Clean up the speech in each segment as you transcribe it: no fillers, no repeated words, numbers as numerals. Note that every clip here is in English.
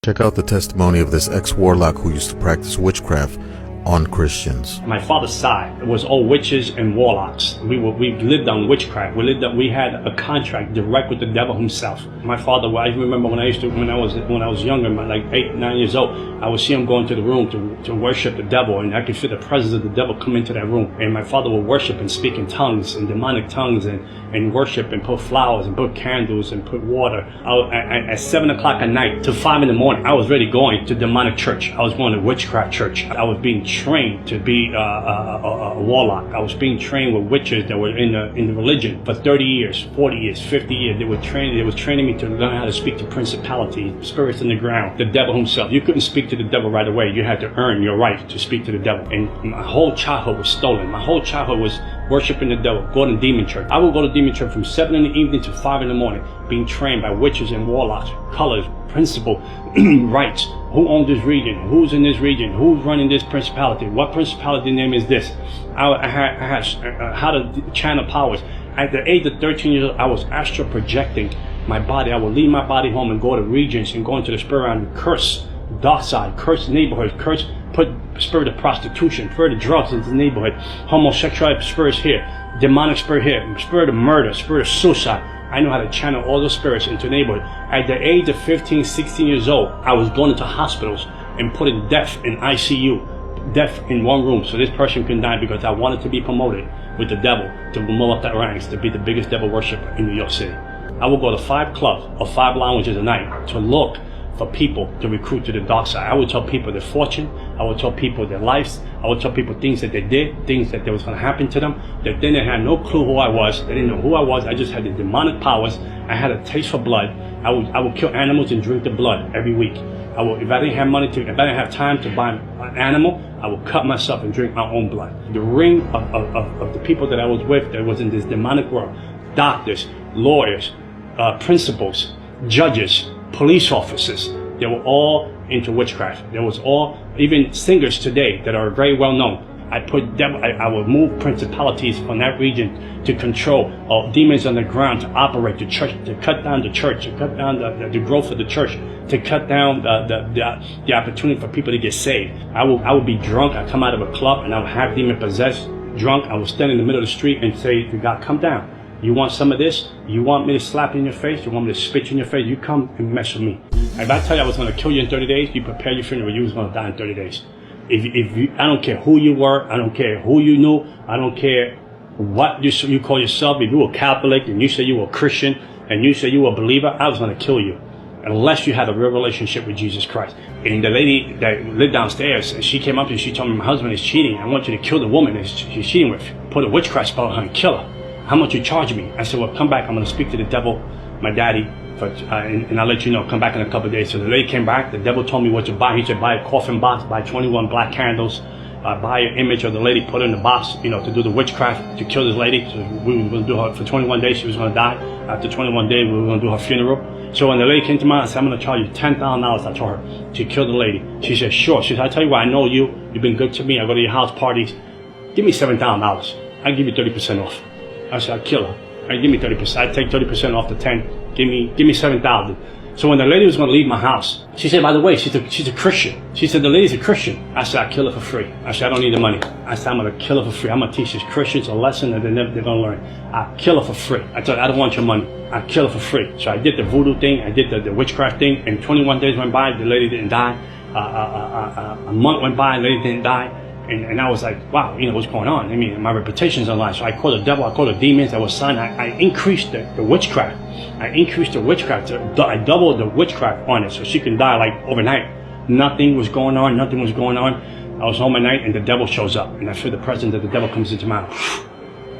Check out the testimony of this ex-warlock who used to practice witchcraft on Christians. My father's side was all witches and warlocks. We lived on witchcraft. We had a contract direct with the devil himself. My father, I remember when I was younger, like 8, 9 years old, I would see him go into the room to worship the devil, and I could feel the presence of the devil come into that room. And my father would worship and speak in tongues and demonic tongues and worship and put flowers and put candles and put water. At 7 o'clock at night to 5 in the morning, I was really going to demonic church. I was going to witchcraft church. I was being trained to be a warlock. I was being trained with witches that were in the religion for 30 years, 40 years, 50 years. They was training me to learn how to speak to principalities, spirits in the ground, the devil himself. You couldn't speak to the devil right away. You had to earn your right to speak to the devil. And my whole childhood was stolen. My whole childhood was worshiping the devil, going to demon church. I would go to demon church from 7 in the evening to 5 in the morning, being trained by witches and warlocks, colors, principle, rights. Who owns this region? Who's in this region? Who's running this principality? What principality name is this? I had how to channel powers. At the age of 13 years old, I was astral projecting my body. I would leave my body home and go to regions and go into the spirit realm and curse dark side, curse neighborhoods, put spirit of prostitution, spirit of drugs into the neighborhood, homosexuality spirits here, demonic spirit here, spirit of murder, spirit of suicide. I know how to channel all those spirits into the neighborhood. At the age of 15, 16 years old, I was going into hospitals and putting death in ICU, death in one room, so this person couldn't die, because I wanted to be promoted with the devil, to move up the ranks, to be the biggest devil worshiper in New York City. I would go to 5 clubs or 5 lounges a night to look for people to recruit to the dark side. I would tell people their fortune. I would tell people their lives. I would tell people things that they did, things that was going to happen to them. That then they had no clue who I was. They didn't know who I was. I just had the demonic powers. I had a taste for blood. I would kill animals and drink the blood every week. If I didn't have money if I didn't have time to buy an animal, I would cut myself and drink my own blood. The ring of the people that I was with that was in this demonic world, doctors, lawyers, principals, judges, police officers, they were all into witchcraft. There was all, even singers today that are very well known. I would move principalities from that region to control demons on the ground, to operate the church, to cut down the church, to cut down the growth of the church, to cut down the opportunity for people to get saved. I would be drunk. I'd come out of a club and I would have demon possessed, drunk. I would stand in the middle of the street and say to God, come down. You want some of this? You want me to slap you in your face? You want me to spit you in your face? You come and mess with me. If I tell you I was going to kill you in 30 days, you prepare your funeral. You was going to die in 30 days. I don't care who you were. I don't care who you knew. I don't care what you call yourself. If you were Catholic and you say you were Christian and you say you were a believer, I was going to kill you. Unless you had a real relationship with Jesus Christ. And the lady that lived downstairs, and she came up and she told me, my husband is cheating. I want you to kill the woman that she's cheating with. Put a witchcraft spell on her and kill her. How much you charge me? I said, well, come back. I'm going to speak to the devil, my daddy, and I'll let you know. Come back in a couple of days. So the lady came back. The devil told me what to buy. He said, buy a coffin box, buy 21 black candles, buy an image of the lady, put it in the box, to do the witchcraft, to kill this lady. So we were going to do her for 21 days. She was going to die. After 21 days, we were going to do her funeral. So when the lady came to me, I said, I'm going to charge you $10,000. I told her to kill the lady. She said, sure. She said, I tell you what, I know you. You've been good to me. I go to your house parties. Give me $7,000. I'll give you 30% off. I said, I'll kill her. Give me 30%. I take 30% off the 10. Give me 7,000. So when the lady was going to leave my house, she said, by the way, she's a Christian. She said, the lady's a Christian. I said, I'll kill her for free. I said, I don't need the money. I said, I'm going to kill her for free. I'm going to teach these Christians a lesson that they're going to learn. I'll kill her for free. I told her, I don't want your money. I'll kill her for free. So I did the voodoo thing. I did the witchcraft thing. And 21 days went by. The lady didn't die. A month went by. The lady didn't die. And I was like, wow, what's going on? I mean, my reputation's online. So I called the devil, I called the demons that was signed. I increased the witchcraft. I increased the witchcraft. I doubled the witchcraft on it so she can die like overnight. Nothing was going on. Nothing was going on. I was home at night and the devil shows up. And I feel the presence of the devil comes into my house.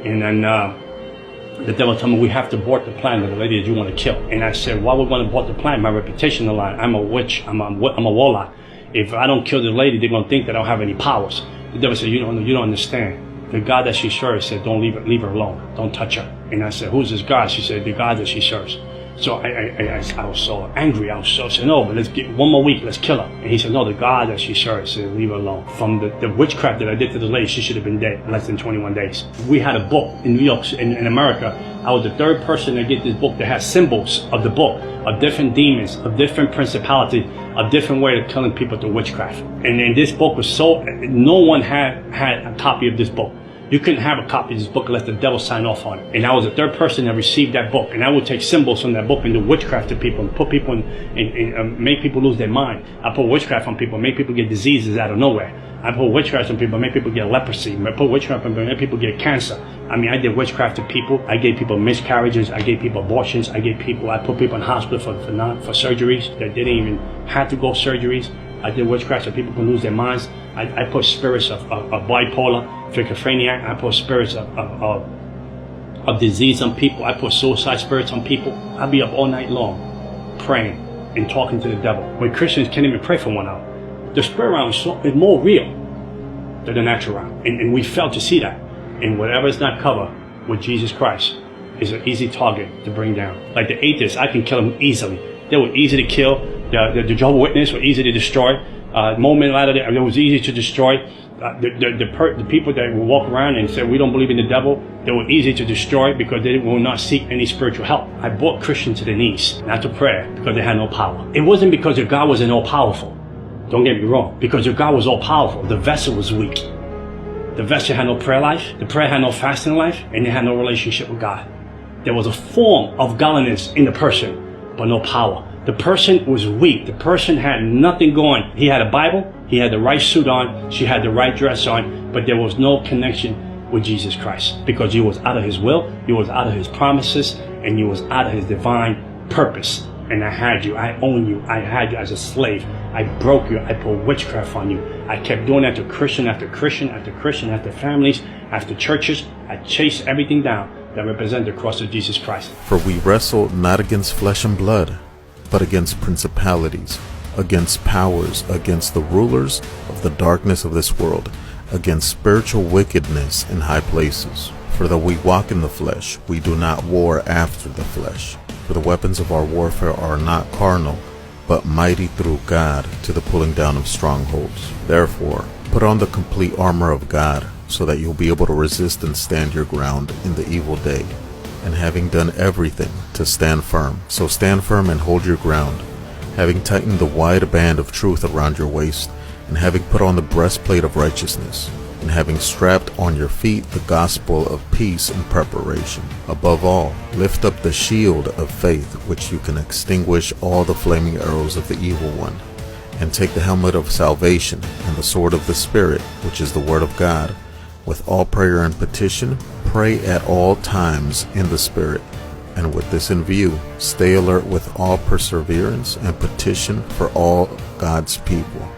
And then the devil told me, we have to abort the plan of the lady that you want to kill. And I said, why would we want to abort the plan? My reputation on the line. I'm a witch. I'm a warlock. If I don't kill the lady, they're going to think that I don't have any powers. The devil said, you don't understand. The God that she serves said, don't leave her alone. Don't touch her. And I said, who's this God? She said, the God that she serves. So I was so angry. I was so saying, no, but let's get 1 more week. Let's kill her. And he said, no, the God that she serves said, leave her alone. From the witchcraft that I did to the lady, she should have been dead in less than 21 days. We had a book in New York, in America. I was the third person to get this book that has symbols of the book, of different demons, of different principalities, of different way of killing people through witchcraft. And this book was so, no one had a copy of this book. You couldn't have a copy of this book unless the devil signed off on it. And I was the third person that received that book. And I would take symbols from that book and do witchcraft to people and put people make people lose their mind. I put witchcraft on people, make people get diseases out of nowhere. I put witchcraft on people, make people get leprosy. I put witchcraft on people, make people get cancer. I mean, I did witchcraft to people. I gave people miscarriages. I gave people abortions. I put people in hospital for surgeries that didn't even have to go surgeries. I did witchcraft so people can lose their minds. I put spirits of bipolar, schizophrenia. I put spirits of disease on people. I put suicide spirits on people. I'd be up all night long praying and talking to the devil. When Christians can't even pray for one hour. The spirit realm is more real than the natural realm. And we fail to see that. And whatever is not covered with Jesus Christ is an easy target to bring down. Like the atheists, I can kill them easily. They were easy to kill. The Jehovah's Witnesses were easy to destroy. Moment later, it was easy to destroy. The people that will walk around and say we don't believe in the devil, they were easy to destroy because they will not seek any spiritual help. I brought Christians to their knees, not to prayer, because they had no power. It wasn't because your God wasn't all powerful. Don't get me wrong. Because your God was all powerful, the vessel was weak. The vessel had no prayer life, the prayer had no fasting life, and they had no relationship with God. There was a form of godliness in the person, but no power. The person was weak. The person had nothing going. He had a Bible, he had the right suit on, she had the right dress on, but there was no connection with Jesus Christ because he was out of his will, he was out of his promises, and he was out of his divine purpose. And I had you, I own you, I had you as a slave. I broke you, I put witchcraft on you. I kept doing that to Christian after Christian after Christian, after families, after churches. I chased everything down that represented the cross of Jesus Christ. For we wrestle not against flesh and blood, but against principalities, against powers, against the rulers of the darkness of this world, against spiritual wickedness in high places. For though we walk in the flesh, we do not war after the flesh. For the weapons of our warfare are not carnal, but mighty through God to the pulling down of strongholds. Therefore, put on the complete armor of God, so that you'll be able to resist and stand your ground in the evil day. And having done everything, to stand firm. So stand firm and hold your ground, having tightened the wide band of truth around your waist, and having put on the breastplate of righteousness, and having strapped on your feet the gospel of peace in preparation. Above all, lift up the shield of faith, which you can extinguish all the flaming arrows of the evil one, and take the helmet of salvation and the sword of the Spirit, which is the word of God. With all prayer and petition, pray at all times in the Spirit, and with this in view, stay alert with all perseverance and petition for all God's people.